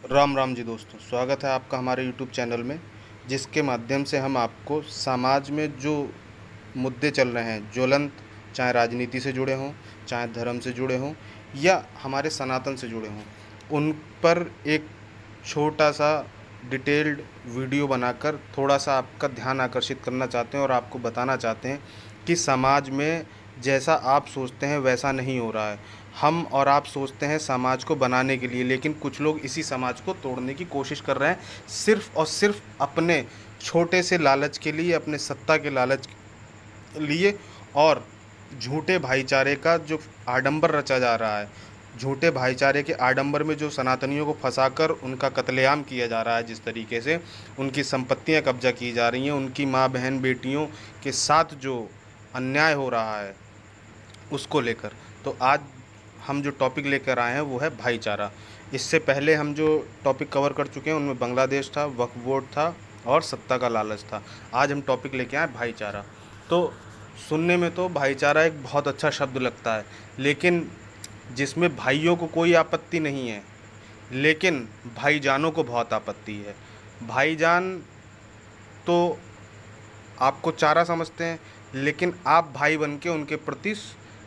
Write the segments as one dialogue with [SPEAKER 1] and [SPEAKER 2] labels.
[SPEAKER 1] राम राम जी दोस्तों, स्वागत है आपका हमारे यूट्यूब चैनल में, जिसके माध्यम से हम आपको समाज में जो मुद्दे चल रहे हैं ज्वलंत, चाहे राजनीति से जुड़े हों, चाहे धर्म से जुड़े हों या हमारे सनातन से जुड़े हों, उन पर एक छोटा सा डिटेल्ड वीडियो बनाकर थोड़ा सा आपका ध्यान आकर्षित करना चाहते हैं और आपको बताना चाहते हैं कि समाज में जैसा आप सोचते हैं वैसा नहीं हो रहा है। हम और आप सोचते हैं समाज को बनाने के लिए, लेकिन कुछ लोग इसी समाज को तोड़ने की कोशिश कर रहे हैं, सिर्फ़ और सिर्फ अपने छोटे से लालच के लिए, अपने सत्ता के लालच लिए। और झूठे भाईचारे का जो आडंबर रचा जा रहा है, झूठे भाईचारे के आडंबर में जो सनातनियों को फंसाकर उनका कत्लेआम किया जा रहा है, जिस तरीके से उनकी संपत्तियां कब्जा की जा रही हैं, उनकी माँ बहन बेटियों के साथ जो अन्याय हो रहा है, उसको लेकर तो आज हम जो टॉपिक लेकर आए हैं वो है भाईचारा। इससे पहले हम जो टॉपिक कवर कर चुके हैं उनमें बांग्लादेश था, वक्फ बोर्ड था और सत्ता का लालच था। आज हम टॉपिक लेके आए भाईचारा। तो सुनने में तो भाईचारा एक बहुत अच्छा शब्द लगता है, लेकिन जिसमें भाइयों को कोई आपत्ति नहीं है, लेकिन भाईजानों को बहुत आपत्ति है। भाईजान तो आपको चारा समझते हैं, लेकिन आप भाई बन के उनके प्रति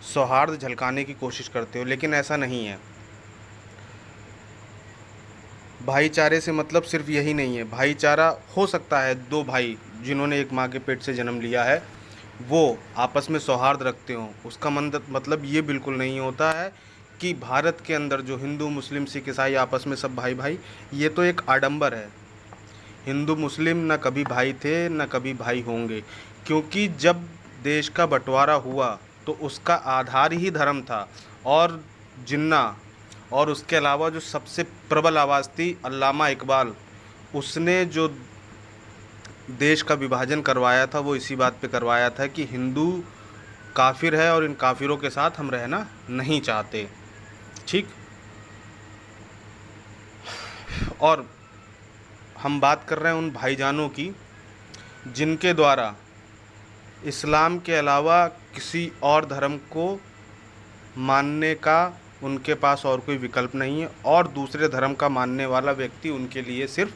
[SPEAKER 1] सौहार्द झलकाने की कोशिश करते हो, लेकिन ऐसा नहीं है। भाईचारे से मतलब सिर्फ यही नहीं है। भाईचारा हो सकता है दो भाई जिन्होंने एक माँ के पेट से जन्म लिया है वो आपस में सौहार्द रखते हों, उसका मतलब ये बिल्कुल नहीं होता है कि भारत के अंदर जो हिंदू मुस्लिम सिख ईसाई आपस में सब भाई भाई, ये तो एक आडंबर है। हिंदू मुस्लिम न कभी भाई थे न कभी भाई होंगे, क्योंकि जब देश का बंटवारा हुआ तो उसका आधार ही धर्म था। और जिन्ना और उसके अलावा जो सबसे प्रबल आवाज़ थी अल्लामा इकबाल, उसने जो देश का विभाजन करवाया था वो इसी बात पे करवाया था कि हिंदू काफिर है और इन काफिरों के साथ हम रहना नहीं चाहते। ठीक। और हम बात कर रहे हैं उन भाईजानों की जिनके द्वारा इस्लाम के अलावा किसी और धर्म को मानने का उनके पास और कोई विकल्प नहीं है, और दूसरे धर्म का मानने वाला व्यक्ति उनके लिए सिर्फ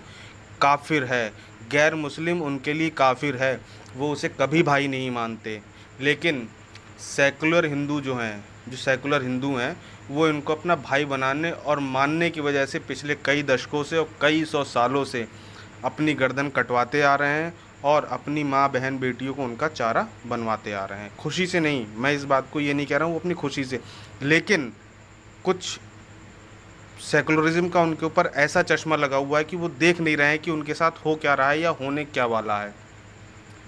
[SPEAKER 1] काफिर है। गैर मुस्लिम उनके लिए काफिर है, वो उसे कभी भाई नहीं मानते। लेकिन सेकुलर हिंदू जो हैं, जो सेकुलर हिंदू हैं, वो इनको अपना भाई बनाने और मानने की वजह से पिछले कई दशकों से और कई सौ सालों से अपनी गर्दन कटवाते आ रहे हैं और अपनी माँ बहन बेटियों को उनका चारा बनवाते आ रहे हैं। खुशी से नहीं, मैं इस बात को ये नहीं कह रहा हूँ, वो अपनी खुशी से, लेकिन कुछ सेकुलरिज्म का उनके ऊपर ऐसा चश्मा लगा हुआ है कि वो देख नहीं रहे हैं कि उनके साथ हो क्या रहा है या होने क्या वाला है।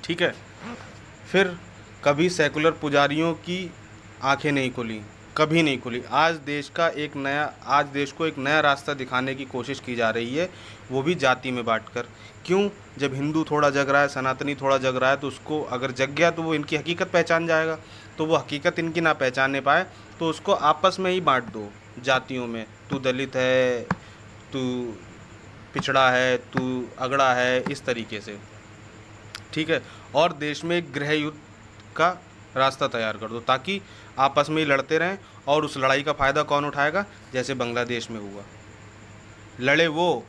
[SPEAKER 1] ठीक है। फिर कभी सेकुलर पुजारियों की आंखें नहीं खुली, कभी नहीं खुली। आज देश को एक नया रास्ता दिखाने की कोशिश की जा रही है, वो भी जाति में बांटकर। क्यों? जब हिंदू थोड़ा जग रहा है, सनातनी थोड़ा जग रहा है, तो उसको अगर जग गया तो वो इनकी हकीकत पहचान जाएगा। तो वो हकीकत इनकी ना पहचानने पाए तो उसको आपस में ही बांट दो जातियों में। तू दलित है, तू पिछड़ा है, तू अगड़ा है, इस तरीके से। ठीक है। और देश में एक गृह युद्ध का रास्ता तैयार कर दो ताकि आपस में ही लड़ते रहें, और उस लड़ाई का फ़ायदा कौन उठाएगा? जैसे बांग्लादेश में हुआ, लड़े वो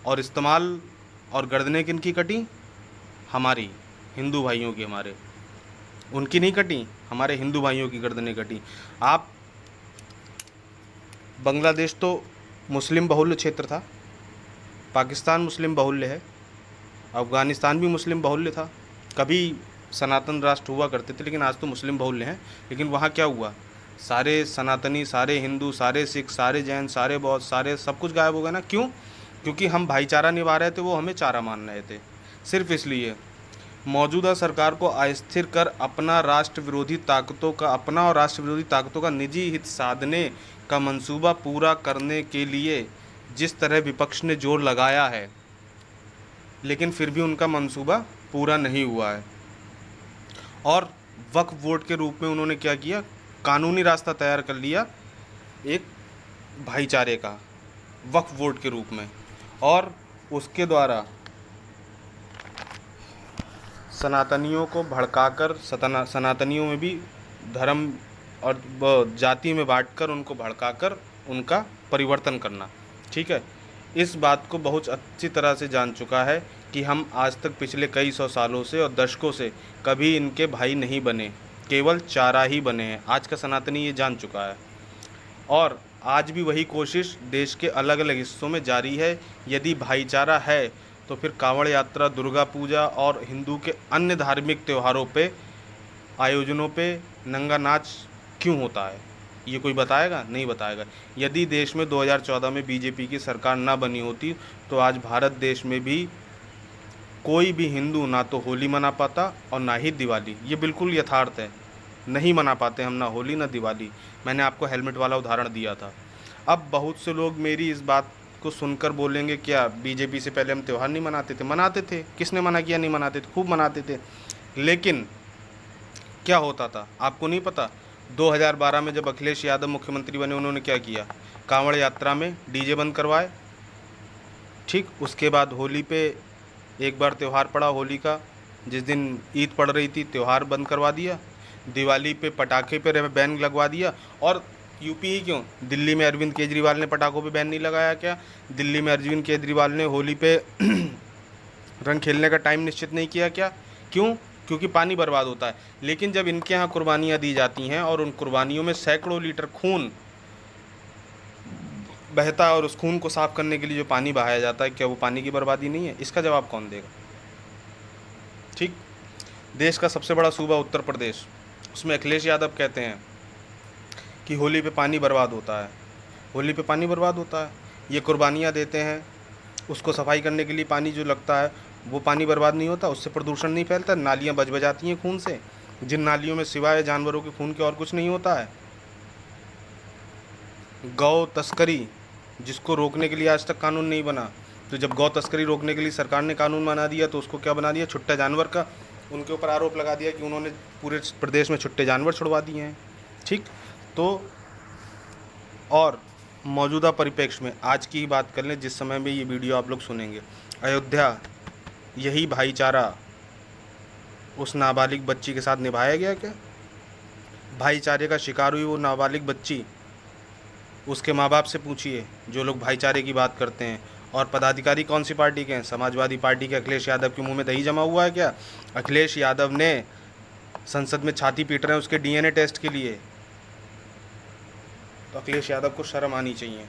[SPEAKER 1] और इस्तेमाल और गर्दनें किनकी कटी? हमारी, हिंदू भाइयों की। हमारे, उनकी नहीं कटी, हमारे हिंदू भाइयों की गर्दनें कटी। आप, बांग्लादेश तो मुस्लिम बहुल्य क्षेत्र था, पाकिस्तान मुस्लिम बहुल्य है, अफ़गानिस्तान भी मुस्लिम बहुल्य था। कभी सनातन राष्ट्र हुआ करते थे, लेकिन आज तो मुस्लिम बहुल्य हैं। लेकिन वहाँ क्या हुआ? सारे सनातनी, सारे हिंदू, सारे सिख, सारे जैन, सारे बौद्ध, सारे सब कुछ गायब हो गया ना। क्यों? क्योंकि हम भाईचारा निभा रहे थे, वो हमें चारा मान रहे थे। सिर्फ इसलिए मौजूदा सरकार को अस्थिर कर अपना और राष्ट्र विरोधी ताकतों का निजी हित साधने का मंसूबा पूरा करने के लिए जिस तरह विपक्ष ने जोर लगाया है, लेकिन फिर भी उनका मंसूबा पूरा नहीं हुआ है। और वक्फ बोर्ड के रूप में उन्होंने क्या किया? कानूनी रास्ता तैयार कर लिया एक भाईचारे का, वक्फ बोर्ड के रूप में, और उसके द्वारा सनातनियों को भड़काकर, सनातनियों में भी धर्म और जाति में बांटकर उनको भड़काकर उनका परिवर्तन करना। ठीक है। इस बात को बहुत अच्छी तरह से जान चुका है कि हम आज तक पिछले कई सौ सालों से और दशकों से कभी इनके भाई नहीं बने, केवल चारा ही बने हैं। आज का सनातनी ये जान चुका है और आज भी वही कोशिश देश के अलग अलग हिस्सों में जारी है। यदि भाईचारा है तो फिर कांवड़ यात्रा, दुर्गा पूजा और हिंदू के अन्य धार्मिक त्योहारों पे, आयोजनों पे नंगा नाच क्यों होता है? ये कोई बताएगा? नहीं बताएगा। यदि देश में 2014 में बीजेपी की सरकार ना बनी होती तो आज भारत देश में भी कोई भी हिंदू ना तो होली मना पाता और ना ही दिवाली। ये बिल्कुल यथार्थ है, नहीं मना पाते हम ना होली ना दिवाली। मैंने आपको हेलमेट वाला उदाहरण दिया था। अब बहुत से लोग मेरी इस बात को सुनकर बोलेंगे, क्या बीजेपी से पहले हम त्यौहार नहीं मनाते थे? मनाते थे। किसने मना किया? नहीं मनाते थे, खूब मनाते थे। लेकिन क्या होता था आपको नहीं पता? 2012 में जब अखिलेश यादव मुख्यमंत्री बने, उन्होंने क्या किया? कांवड़ यात्रा में डीजे बंद करवाए। ठीक, उसके बाद होली पे एक बार त्यौहार पड़ा होली का, जिस दिन ईद पड़ रही थी, त्यौहार बंद करवा दिया। दिवाली पे पटाखे पे बैन लगवा दिया। और यूपी ही क्यों, दिल्ली में अरविंद केजरीवाल ने पटाखों पे बैन नहीं लगाया क्या? दिल्ली में अरविंद केजरीवाल ने होली पे रंग खेलने का टाइम निश्चित नहीं किया क्या? क्यों? क्योंकि पानी बर्बाद होता है। लेकिन जब इनके यहाँ कुर्बानियाँ दी जाती हैं और उन कुर्बानियों में सैकड़ों लीटर खून बहता है और उस खून को साफ़ करने के लिए जो पानी बहाया जाता है, क्या वो पानी की बर्बादी नहीं है? इसका जवाब कौन देगा? ठीक, देश का सबसे बड़ा सूबा उत्तर प्रदेश, उसमें अखिलेश यादव कहते हैं कि होली पे पानी बर्बाद होता है। होली पे पानी बर्बाद होता है, ये कुर्बानियाँ देते हैं, उसको सफाई करने के लिए पानी जो लगता है वो पानी बर्बाद नहीं होता, उससे प्रदूषण नहीं फैलता, नालियाँ बजाती हैं खून से, जिन नालियों में सिवाय जानवरों के खून के और कुछ नहीं होता है। गौ तस्करी, जिसको रोकने के लिए आज तक कानून नहीं बना, तो जब गौ तस्करी रोकने के लिए सरकार ने कानून बना दिया तो उसको क्या बना दिया? छुट्टा जानवर का उनके ऊपर आरोप लगा दिया कि उन्होंने पूरे प्रदेश में छुट्टे जानवर छुड़वा दिए हैं। ठीक, तो और मौजूदा परिप्रेक्ष्य में आज की ही बात कर लें, जिस समय में ये वीडियो आप लोग सुनेंगे, अयोध्या, यही भाईचारा उस नाबालिग बच्ची के साथ निभाया गया क्या? भाईचारे का शिकार हुई वो नाबालिग बच्ची, उसके माँ बाप से पूछिए जो लोग भाईचारे की बात करते हैं। और पदाधिकारी कौन सी पार्टी के हैं? समाजवादी पार्टी के। अखिलेश यादव के मुंह में दही जमा हुआ है क्या? अखिलेश यादव ने संसद में छाती पीट रहे हैं उसके डीएनए टेस्ट के लिए। तो अखिलेश यादव को शर्म आनी चाहिए।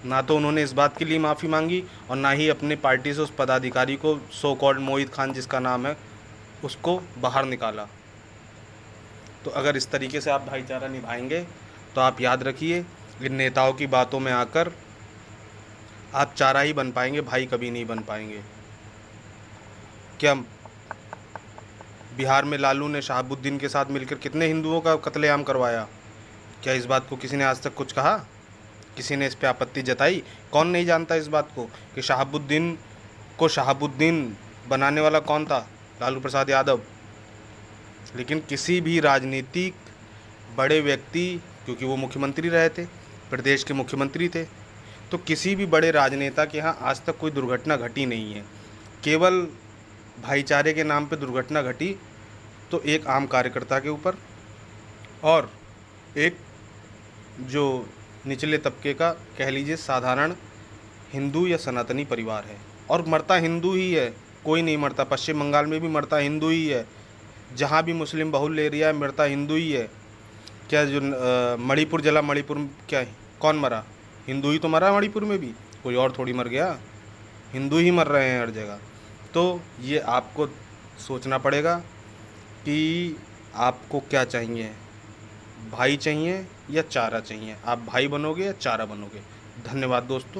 [SPEAKER 1] ना तो उन्होंने इस बात के लिए माफ़ी मांगी और ना ही अपने पार्टी से उस पदाधिकारी को, सो कॉल्ड मोहित खान जिसका नाम है, उसको बाहर निकाला। तो अगर इस तरीके से आप भाईचारा निभाएंगे तो आप याद रखिए, इन नेताओं की बातों में आकर आप चारा ही बन पाएंगे, भाई कभी नहीं बन पाएंगे। क्या बिहार में लालू ने शहाबुद्दीन के साथ मिलकर कितने हिंदुओं का कत्लेआम करवाया? क्या इस बात को किसी ने आज तक कुछ कहा? किसी ने इस पे आपत्ति जताई? कौन नहीं जानता इस बात को कि शहाबुद्दीन को शहाबुद्दीन बनाने वाला कौन था? लालू प्रसाद यादव। लेकिन किसी भी राजनीतिक बड़े व्यक्ति, क्योंकि वो मुख्यमंत्री रहे थे, प्रदेश के मुख्यमंत्री थे, तो किसी भी बड़े राजनेता के यहाँ आज तक कोई दुर्घटना घटी नहीं है। केवल भाईचारे के नाम पे दुर्घटना घटी तो एक आम कार्यकर्ता के ऊपर और एक जो निचले तबके का, कह लीजिए साधारण हिंदू या सनातनी परिवार है। और मरता हिंदू ही है, कोई नहीं मरता। पश्चिम बंगाल में भी मरता हिंदू ही है, जहाँ भी मुस्लिम बहुल्य एरिया है मरता हिंदू ही है। क्या जो मणिपुर जला, मणिपुर में क्या है, कौन मरा? हिंदू ही तो मरा मणिपुर में भी, कोई और थोड़ी मर गया। हिंदू ही मर रहे हैं हर जगह। तो ये आपको सोचना पड़ेगा कि आपको क्या चाहिए, भाई चाहिए या चारा चाहिए? आप भाई बनोगे या चारा बनोगे? धन्यवाद दोस्तों।